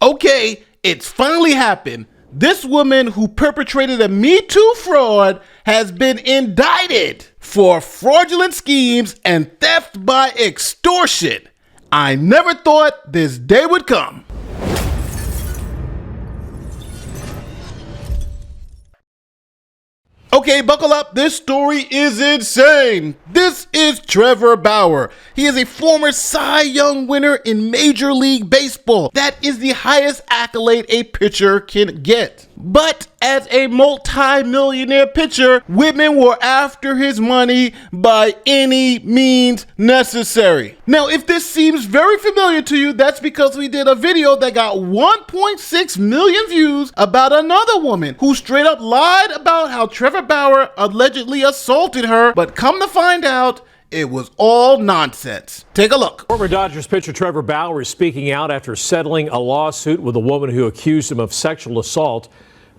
Okay, it's finally happened. This woman who perpetrated a Me Too fraud has been indicted for fraudulent schemes and theft by extortion. I never thought this day would come. Okay, buckle up. This story is insane. This is Trevor Bauer. He is a former Cy Young winner in Major League Baseball. That is the highest accolade a pitcher can get. But as a multi-millionaire pitcher, women were after his money by any means necessary. Now, if this seems very familiar to you, that's because we did a video that got 1.6 million views about another woman who straight up lied about how Trevor Bauer allegedly assaulted her, but come to find out, it was all nonsense. Take a look. Former Dodgers pitcher Trevor Bauer is speaking out after settling a lawsuit with a woman who accused him of sexual assault.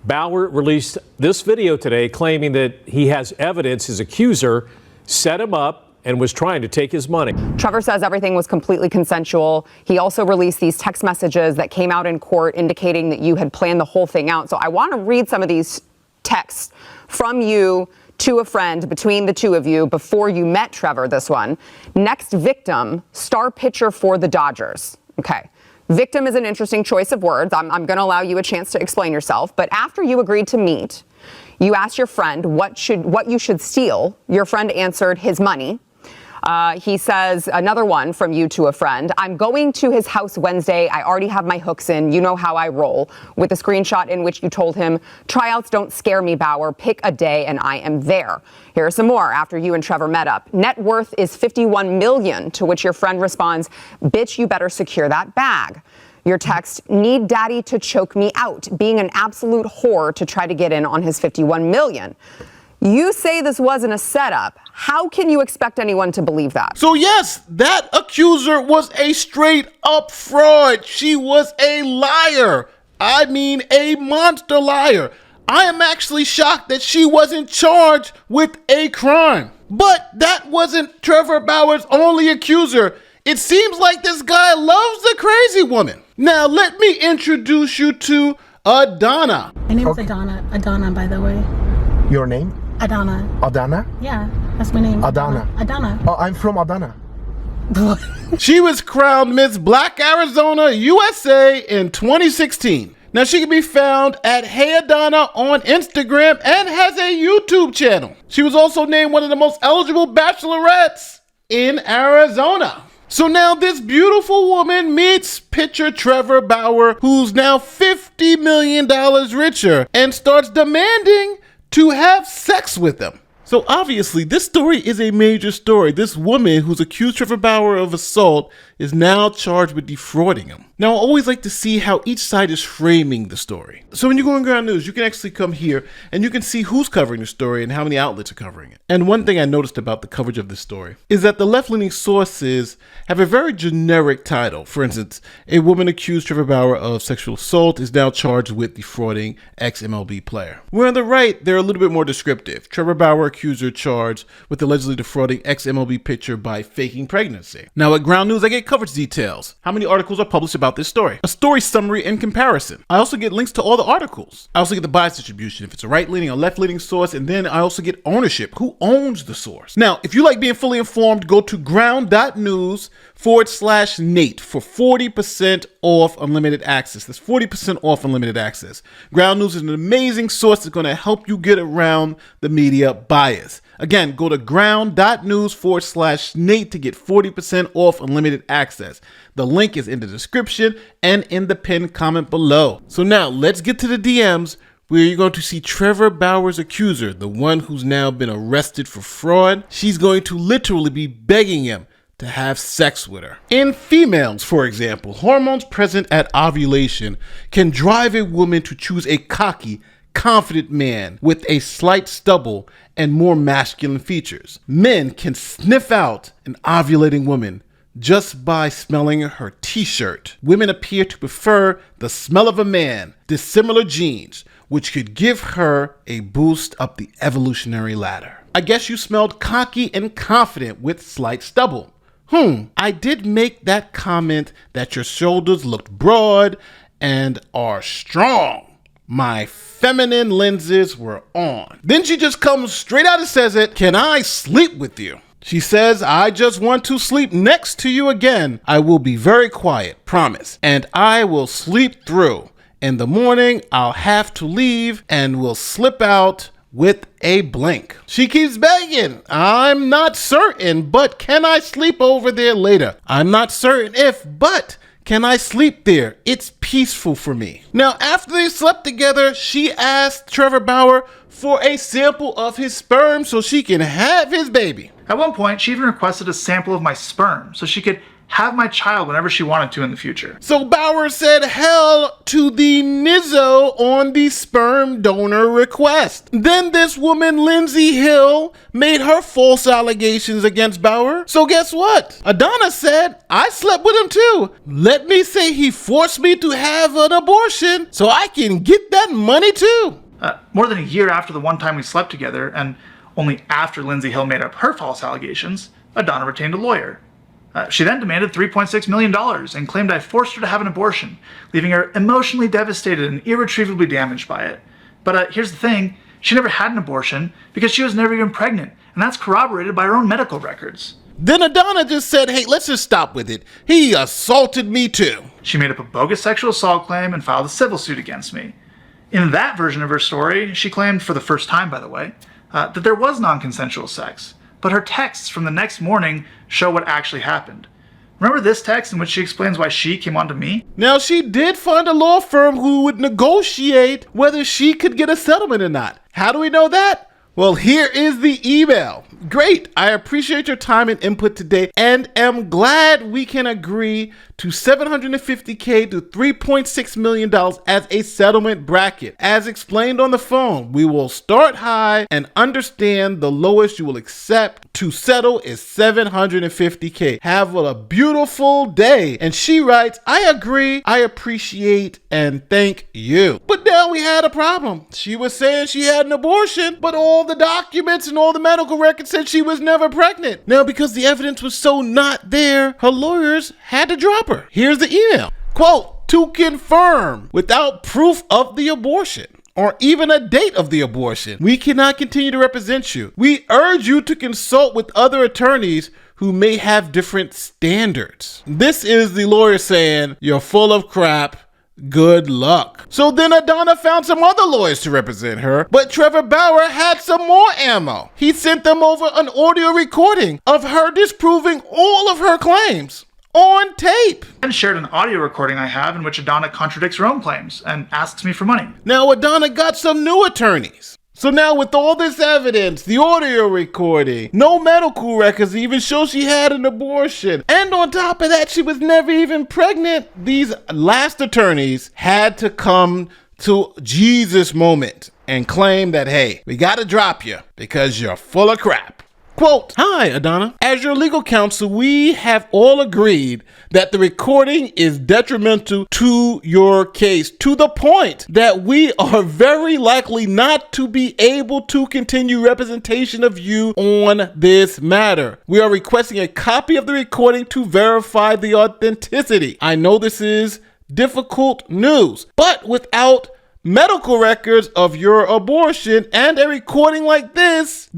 Bauer released this video today claiming that he has evidence his accuser set him up and was trying to take his money. Trevor says everything was completely consensual. He also released these text messages that came out in court indicating that you had planned the whole thing out. So I want to read some of these texts from you to a friend between the two of you before you met Trevor, this one. Next victim, star pitcher for the Dodgers. Okay. Victim is an interesting choice of words. I'm going to allow you a chance to explain yourself. But after you agreed to meet, you asked your friend what you should steal. Your friend answered his money. He says, another one from you to a friend, I'm going to his house Wednesday. I already have my hooks in. You know how I roll. With a screenshot in which you told him, tryouts don't scare me, Bauer. Pick a day and I am there. Here are some more after you and Trevor met up. Net worth is $51 million, to which your friend responds, bitch, you better secure that bag. Your text, need daddy to choke me out, being an absolute whore to try to get in on his $51 million. You say this wasn't a setup. How can you expect anyone to believe that? So yes, that accuser was a straight up fraud. She was a liar. I mean, a monster liar. I am actually shocked that she wasn't charged with a crime. But that wasn't Trevor Bauer's only accuser. It seems like this guy loves the crazy woman. Now let me introduce you to Adanna. My name is Adanna, by the way. Your name? Adanna. Adanna? Yeah, that's my name. Adanna. Adanna. Oh, I'm from Adanna. She was crowned Miss Black Arizona USA in 2016. Now she can be found at Hey Adanna on Instagram and has a YouTube channel. She was also named one of the most eligible bachelorettes in Arizona. So now this beautiful woman meets pitcher Trevor Bauer, who's now $50 million richer, and starts demanding to have sex with them. So obviously this story is a major story. This woman who's accused Trevor Bauer of assault is now charged with defrauding him. Now I always like to see how each side is framing the story. So when you go on Ground News, you can actually come here and you can see who's covering the story and how many outlets are covering it. And one thing I noticed about the coverage of this story is that the left-leaning sources have a very generic title. For instance, a woman accused Trevor Bauer of sexual assault is now charged with defrauding ex-MLB player. Where on the right, they're a little bit more descriptive. Trevor Bauer accuser charged with allegedly defrauding ex-MLB pitcher by faking pregnancy. Now at Ground News, I get coverage details. How many articles are published about this story? A story summary and comparison. I also get links to all the articles. I also get the bias distribution, if it's a right-leaning or left-leaning source, and then I also get ownership. Who owns the source? Now, if you like being fully informed, go to ground.news/Nate for 40% off unlimited access. That's 40% off unlimited access. Ground News is an amazing source that's going to help you get around the media bias. Again, go to ground.news/Nate to get 40% off unlimited access. The link is in the description and in the pinned comment below. So now let's get to the DMs, where you're going to see Trevor Bauer's accuser, the one who's now been arrested for fraud. She's going to literally be begging him to have sex with her. In females, for example, hormones present at ovulation can drive a woman to choose a cocky, confident man with a slight stubble and more masculine features. Men can sniff out an ovulating woman just by smelling her t-shirt. Women appear to prefer the smell of a man, dissimilar genes, which could give her a boost up the evolutionary ladder. I guess you smelled cocky and confident with slight stubble. I did make that comment that your shoulders looked broad and are strong. My feminine lenses were on. Then she just comes straight out and says it. Can I sleep with you? She says, I just want to sleep next to you again. I will be very quiet, promise. And I will sleep through. In the morning, I'll have to leave and will slip out with a blink. She keeps begging. I'm not certain, but can I sleep over there later? I'm not certain if, but can I sleep there? It's peaceful for me. Now, after they slept together, she asked Trevor Bauer for a sample of his sperm so she can have his baby. At one point, she even requested a sample of my sperm so she could have my child whenever she wanted to in the future. So Bauer said hell to the nizzo on the sperm donor request. Then this woman, Lindsay Hill, made her false allegations against Bauer. So guess what? Adanna said, I slept with him too. Let me say he forced me to have an abortion so I can get that money too. More than a year after the one time we slept together, and only after Lindsay Hill made up her false allegations, Adanna retained a lawyer. She then demanded $3.6 million and claimed I forced her to have an abortion, leaving her emotionally devastated and irretrievably damaged by it. But here's the thing, she never had an abortion because she was never even pregnant, and that's corroborated by her own medical records. Then Adanna just said, hey, let's just stop with it. He assaulted me too. She made up a bogus sexual assault claim and filed a civil suit against me. In that version of her story, she claimed, for the first time by the way, that there was non-consensual sex. But her texts from the next morning show what actually happened. Remember this text in which she explains why she came on to me? Now, she did find a law firm who would negotiate whether she could get a settlement or not. How do we know that? Well, here is the email. Great. I appreciate your time and input today and am glad we can agree to $750K to $3.6 million as a settlement bracket. As explained on the phone, we will start high and understand the lowest you will accept to settle is $750K. Have a beautiful day. And she writes, I agree, I appreciate, and thank you. But now we had a problem. She was saying she had an abortion, but all the documents and all the medical records said she was never pregnant. Now, because the evidence was so not there, her lawyers had to drop her. Here's the email. Quote, to confirm without proof of the abortion or even a date of the abortion, we cannot continue to represent you. We urge you to consult with other attorneys who may have different standards. This is the lawyer saying, you're full of crap. Good luck. So then Adanna found some other lawyers to represent her, but Trevor Bauer had some more ammo. He sent them over an audio recording of her disproving all of her claims on tape. And shared an audio recording I have in which Adanna contradicts her own claims and asks me for money. Now Adanna got some new attorneys. So now with all this evidence, the audio recording, no medical records even show she had an abortion, and on top of that, she was never even pregnant, these last attorneys had to come to Jesus moment and claim that, hey, we gotta drop you because you're full of crap. Quote, hi, Adanna. As your legal counsel, we have all agreed that the recording is detrimental to your case to the point that we are very likely not to be able to continue representation of you on this matter. We are requesting a copy of the recording to verify the authenticity. I know this is difficult news, but without medical records of your abortion and a recording like this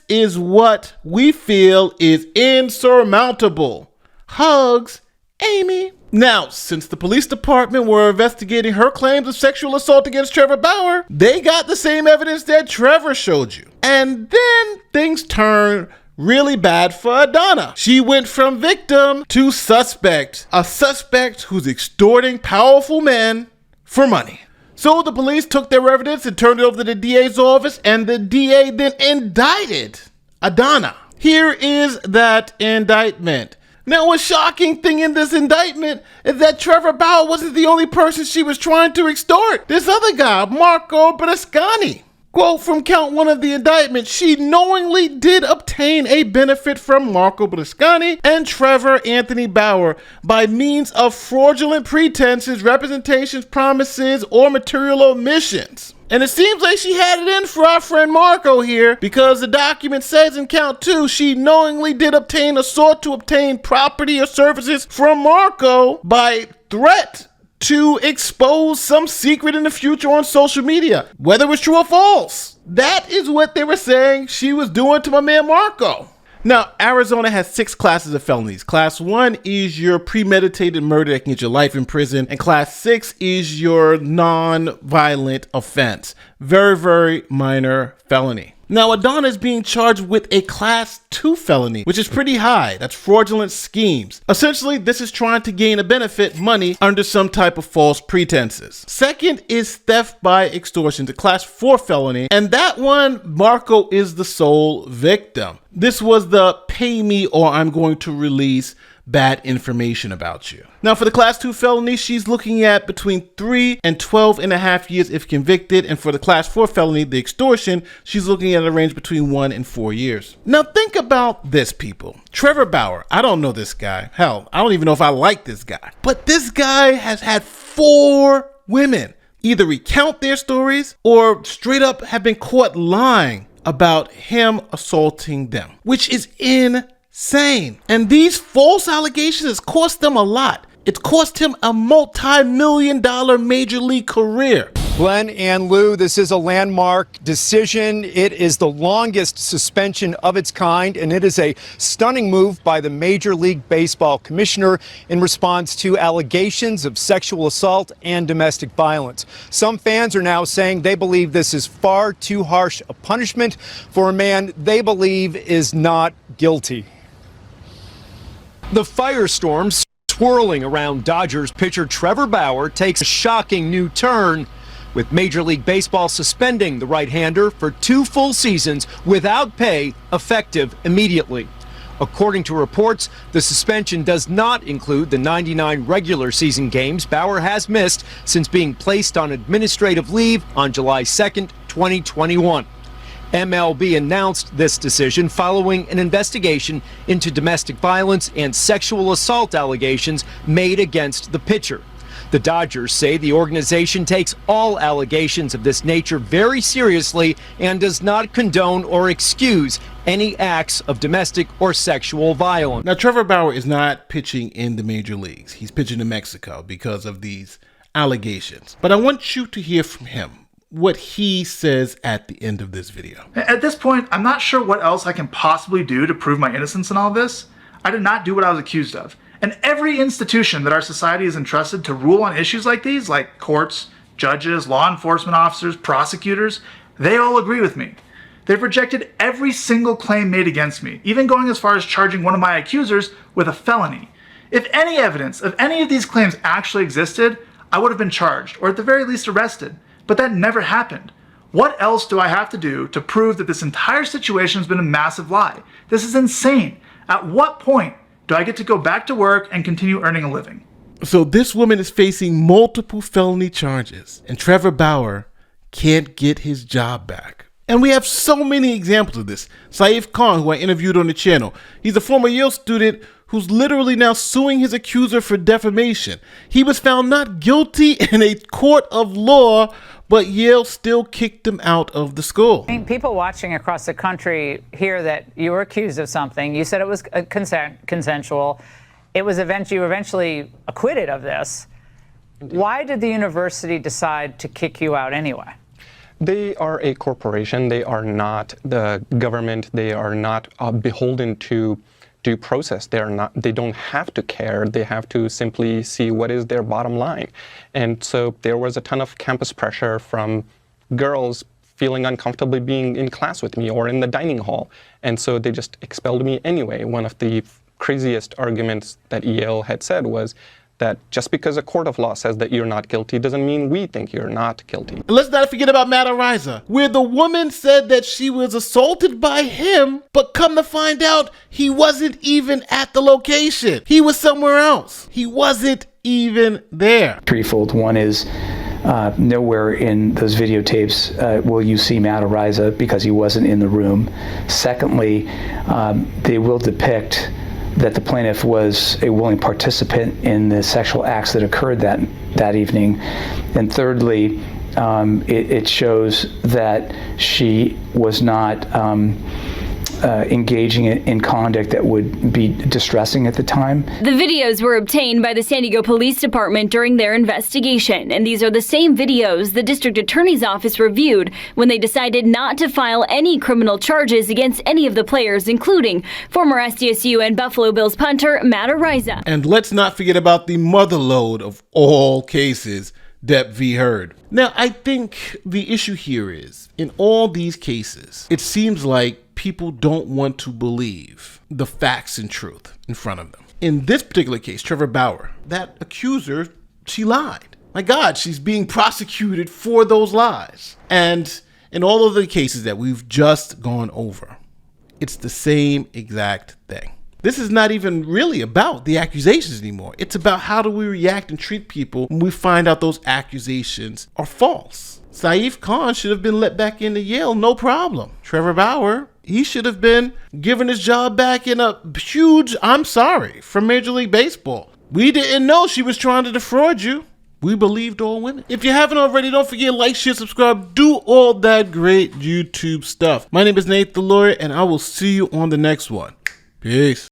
is what we feel is insurmountable. Hugs, Amy. Now, since the police department were investigating her claims of sexual assault against Trevor Bauer, they got the same evidence that Trevor showed you. And then things turned really bad for Adanna. She went from victim to suspect, a suspect who's extorting powerful men for money. So the police took their evidence and turned it over to the DA's office, and the DA then indicted Adanna. Here is that indictment. Now, a shocking thing in this indictment is that Trevor Bauer wasn't the only person she was trying to extort. This other guy, Marco Berlusconi. Quote from count one of the indictment, she knowingly did obtain a benefit from Marco Berlusconi and Trevor Anthony Bauer by means of fraudulent pretenses, representations, promises, or material omissions. And it seems like she had it in for our friend Marco here, because the document says in count two, she knowingly did obtain or sought to obtain property or services from Marco by threat to expose some secret in the future on social media, whether it was true or false. That is what they were saying she was doing to my man Marco. Now, Arizona has 6 classes of felonies. Class 1 is your premeditated murder that can get your life in prison. And Class 6 is your non-violent offense. Very, very minor felony. Now, Adanna is being charged with a Class 2 felony, which is pretty high. That's fraudulent schemes. Essentially, this is trying to gain a benefit, money, under some type of false pretenses. Second is theft by extortion, the Class 4 felony. And that one, Marco is the sole victim. This was the pay me or I'm going to release bad information about you. Now, for the Class 2 felony, she's looking at between 3 and 12.5 years if convicted. And for the Class 4 felony, the extortion, she's looking at a range between 1 and 4 years. Now, think about this, people. Trevor Bauer, I don't know this guy. Hell, I don't even know if I like this guy. But this guy has had 4 women either recount their stories or straight up have been caught lying about him assaulting them, which is insane. And these false allegations has cost them a lot. It's cost him a multi-million-dollar major league career. Glenn and Lou, this is a landmark decision. It is the longest suspension of its kind, and it is a stunning move by the Major League Baseball commissioner in response to allegations of sexual assault and domestic violence. Some fans are now saying they believe this is far too harsh a punishment for a man they believe is not guilty. The firestorm swirling around Dodgers pitcher Trevor Bauer takes a shocking new turn, with Major League Baseball suspending the right-hander for 2 full seasons without pay, effective immediately. According to reports, the suspension does not include the 99 regular season games Bauer has missed since being placed on administrative leave on July 2nd, 2021. MLB announced this decision following an investigation into domestic violence and sexual assault allegations made against the pitcher. The Dodgers say the organization takes all allegations of this nature very seriously and does not condone or excuse any acts of domestic or sexual violence. Now, Trevor Bauer is not pitching in the major leagues. He's pitching in Mexico because of these allegations. But I want you to hear from him what he says at the end of this video. At this point, I'm not sure what else I can possibly do to prove my innocence in all this. I did not do what I was accused of. And every institution that our society is entrusted to rule on issues like these, like courts, judges, law enforcement officers, prosecutors, they all agree with me. They've rejected every single claim made against me, even going as far as charging one of my accusers with a felony. If any evidence of any of these claims actually existed, I would have been charged, or at the very least arrested. But that never happened. What else do I have to do to prove that this entire situation has been a massive lie? This is insane. At what point do I get to go back to work and continue earning a living? So this woman is facing multiple felony charges, and Trevor Bauer can't get his job back. And we have so many examples of this. Saif Khan, who I interviewed on the channel, he's a former Yale student who's literally now suing his accuser for defamation. He was found not guilty in a court of law, but Yale still kicked him out of the school. People watching across the country hear that you were accused of something. You said it was consensual. You were eventually acquitted of this. Why did the university decide to kick you out anyway? They are a corporation. They are not the government. They are not beholden to due process. They don't have to care. They have to simply see what is their bottom line. And so there was a ton of campus pressure from girls feeling uncomfortable being in class with me or in the dining hall. And so they just expelled me anyway. One of the craziest arguments that Yale had said was that just because a court of law says that you're not guilty doesn't mean we think you're not guilty. Let's not forget about Matt Ariza, where the woman said that she was assaulted by him, but come to find out he wasn't even at the location. He was somewhere else. He wasn't even there. Threefold. One is nowhere in those videotapes will you see Matt Ariza because he wasn't in the room. Secondly, they will depict that the plaintiff was a willing participant in the sexual acts that occurred that evening. And thirdly, it shows that she was not engaging in conduct that would be distressing at the time. The videos were obtained by the San Diego Police Department during their investigation, and these are the same videos the district attorney's office reviewed when they decided not to file any criminal charges against any of the players, including former SDSU and Buffalo Bills punter Matt Araiza. And let's not forget about the motherlode of all cases, Depp v. Heard. Now, I think the issue here is, in all these cases, it seems like people don't want to believe the facts and truth in front of them. In this particular case, Trevor Bauer, that accuser, she lied. My God, she's being prosecuted for those lies. And in all of the cases that we've just gone over, it's the same exact thing. This is not even really about the accusations anymore. It's about how do we react and treat people when we find out those accusations are false. Saif Khan should have been let back into Yale, no problem. Trevor Bauer, he should have been given his job back in a huge I'm sorry from Major League Baseball. We didn't know she was trying to defraud you. We believed all women. If you haven't already, don't forget, like, share, subscribe, do all that great YouTube stuff. My name is Nate the Lawyer, and I will see you on the next one. Peace.